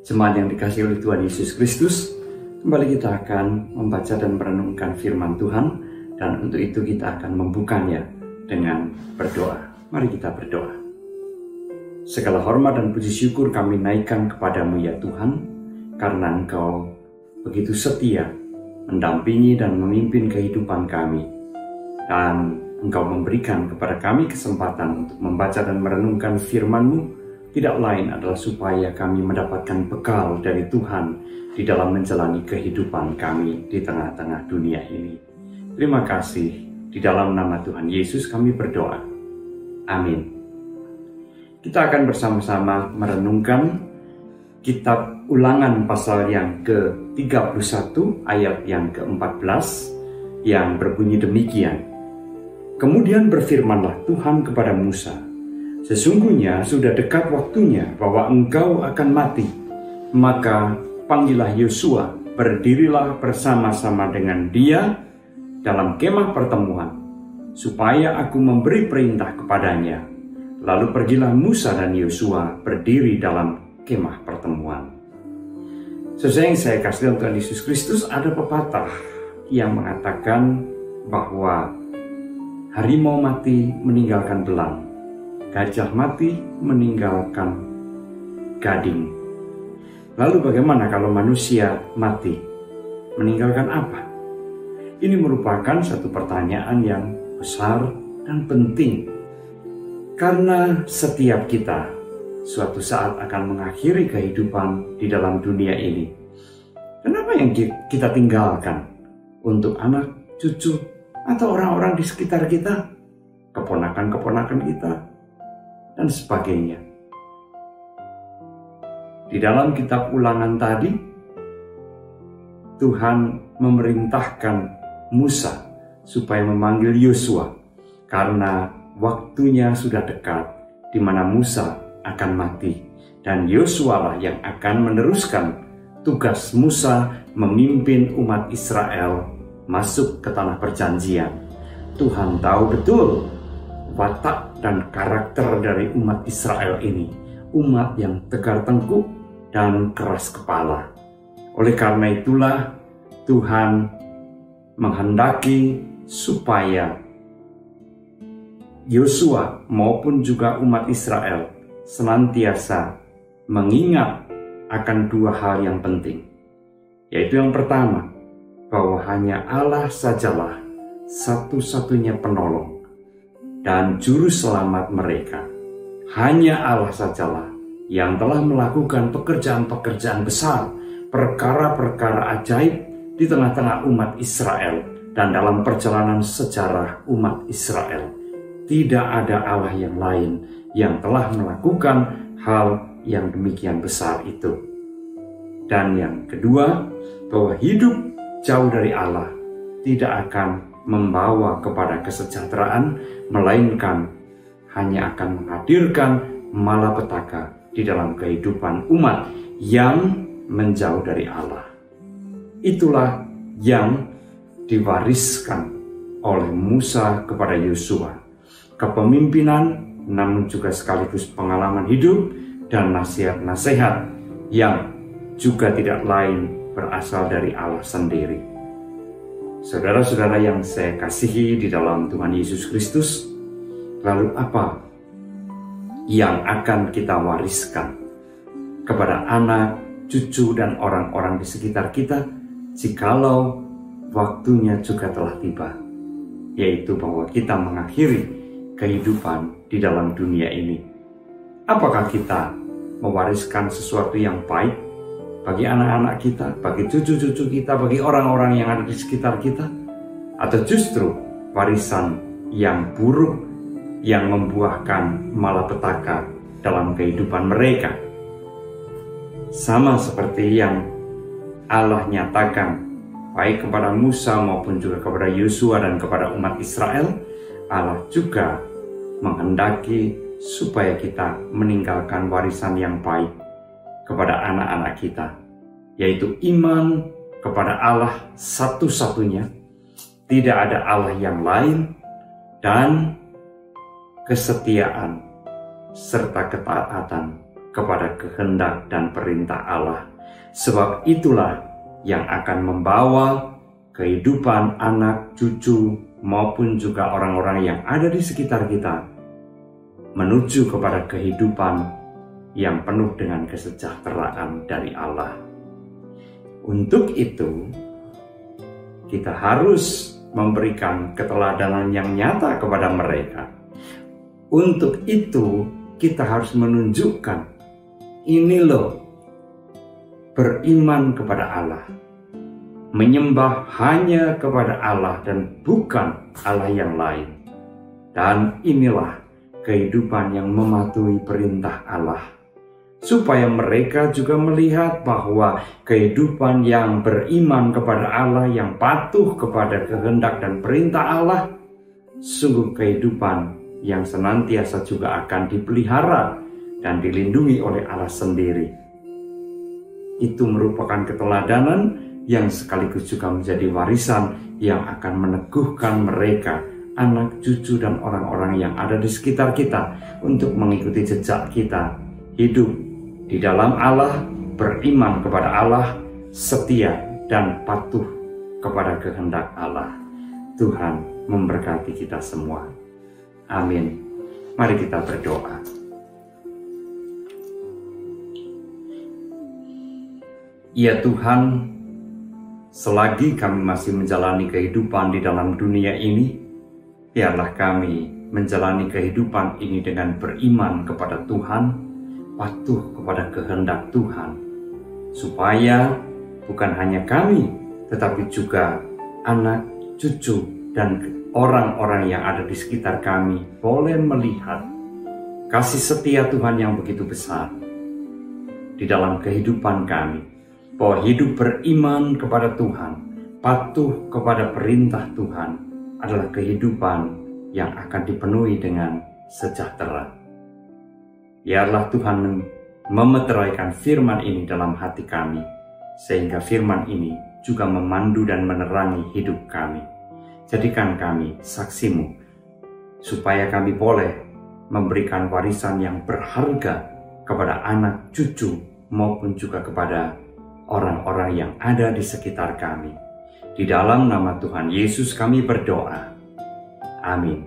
Jemaat yang dikasihi oleh Tuhan Yesus Kristus, kembali kita akan membaca dan merenungkan firman Tuhan, dan untuk itu kita akan membukanya dengan berdoa. Mari kita berdoa. Segala hormat dan puji syukur kami naikkan kepadamu ya Tuhan, karena Engkau begitu setia mendampingi dan memimpin kehidupan kami, dan Engkau memberikan kepada kami kesempatan untuk membaca dan merenungkan firman-Mu. Tidak lain adalah supaya kami mendapatkan bekal dari Tuhan di dalam menjalani kehidupan kami di tengah-tengah dunia ini. Terima kasih, di dalam nama Tuhan Yesus kami berdoa. Amin. Kita akan bersama-sama merenungkan kitab Ulangan pasal yang ke-31 ayat yang ke-14 yang berbunyi demikian. Kemudian berfirmanlah Tuhan kepada Musa, sesungguhnya sudah dekat waktunya bahwa engkau akan mati. Maka panggillah Yosua, berdirilah bersama-sama dengan dia dalam kemah pertemuan, supaya aku memberi perintah kepadanya. Lalu pergilah Musa dan Yosua berdiri dalam kemah pertemuan. Sesuai yang saya kasih dalam Tuhan Yesus Kristus, ada pepatah yang mengatakan bahwa harimau mati meninggalkan belang, gajah mati meninggalkan gading. Lalu bagaimana kalau manusia mati? Meninggalkan apa? Ini merupakan satu pertanyaan yang besar dan penting. Karena setiap kita suatu saat akan mengakhiri kehidupan di dalam dunia ini. Kenapa yang kita tinggalkan? Untuk anak, cucu, atau orang-orang di sekitar kita? Keponakan-keponakan kita? Dan sebagainya. Di dalam kitab Ulangan tadi, Tuhan memerintahkan Musa supaya memanggil Yosua karena waktunya sudah dekat di mana Musa akan mati, dan Yosua lah yang akan meneruskan tugas Musa memimpin umat Israel masuk ke tanah perjanjian. Tuhan tahu betul watak dan karakter dari umat Israel ini, umat yang tegar tengkuk dan keras kepala. Oleh karena itulah Tuhan menghendaki supaya Yosua maupun juga umat Israel senantiasa mengingat akan dua hal yang penting, yaitu yang pertama, bahwa hanya Allah sajalah satu-satunya penolong dan juru selamat mereka. Hanya Allah sajalah yang telah melakukan pekerjaan-pekerjaan besar, perkara-perkara ajaib di tengah-tengah umat Israel dan dalam perjalanan sejarah umat Israel. Tidak ada Allah yang lain yang telah melakukan hal yang demikian besar itu. Dan yang kedua, bahwa hidup jauh dari Allah tidak akan membawa kepada kesejahteraan, melainkan hanya akan menghadirkan malapetaka di dalam kehidupan umat yang menjauh dari Allah. Itulah yang diwariskan oleh Musa kepada Yosua, kepemimpinan namun juga sekaligus pengalaman hidup dan nasihat-nasihat yang juga tidak lain berasal dari Allah sendiri. Saudara-saudara yang saya kasihi di dalam Tuhan Yesus Kristus, lalu apa yang akan kita wariskan kepada anak, cucu, dan orang-orang di sekitar kita jikalau waktunya juga telah tiba, yaitu bahwa kita mengakhiri kehidupan di dalam dunia ini? Apakah kita mewariskan sesuatu yang baik bagi anak-anak kita, bagi cucu-cucu kita, bagi orang-orang yang ada di sekitar kita? Atau justru warisan yang buruk yang membuahkan malapetaka dalam kehidupan mereka? Sama seperti yang Allah nyatakan baik kepada Musa maupun juga kepada Yosua dan kepada umat Israel, Allah juga menghendaki supaya kita meninggalkan warisan yang baik kepada anak-anak kita, yaitu iman kepada Allah satu-satunya, tidak ada Allah yang lain, dan kesetiaan serta ketaatan kepada kehendak dan perintah Allah. Sebab itulah yang akan membawa kehidupan anak, cucu, maupun juga orang-orang yang ada di sekitar kita menuju kepada kehidupan yang penuh dengan kesejahteraan dari Allah. Untuk itu, kita harus memberikan keteladanan yang nyata kepada mereka. Untuk itu, kita harus menunjukkan, ini loh, beriman kepada Allah, menyembah hanya kepada Allah dan bukan Allah yang lain. Dan inilah kehidupan yang mematuhi perintah Allah, supaya mereka juga melihat bahwa kehidupan yang beriman kepada Allah, yang patuh kepada kehendak dan perintah Allah, sungguh kehidupan yang senantiasa juga akan dipelihara dan dilindungi oleh Allah sendiri. Itu merupakan keteladanan yang sekaligus juga menjadi warisan yang akan meneguhkan mereka, anak, cucu, dan orang-orang yang ada di sekitar kita untuk mengikuti jejak kita, hidup di dalam Allah, beriman kepada Allah, setia dan patuh kepada kehendak Allah. Tuhan memberkati kita semua. Amin. Mari kita berdoa. Ya Tuhan, selagi kami masih menjalani kehidupan di dalam dunia ini, biarlah kami menjalani kehidupan ini dengan beriman kepada Tuhan, patuh kepada kehendak Tuhan, supaya bukan hanya kami, tetapi juga anak, cucu, dan orang-orang yang ada di sekitar kami boleh melihat kasih setia Tuhan yang begitu besar di dalam kehidupan kami, bahwa hidup beriman kepada Tuhan, patuh kepada perintah Tuhan adalah kehidupan yang akan dipenuhi dengan sejahtera. Biarlah Tuhan memeteraikan firman ini dalam hati kami, sehingga firman ini juga memandu dan menerangi hidup kami. Jadikan kami saksi-Mu, supaya kami boleh memberikan warisan yang berharga kepada anak, cucu, maupun juga kepada orang-orang yang ada di sekitar kami. Di dalam nama Tuhan Yesus kami berdoa. Amin.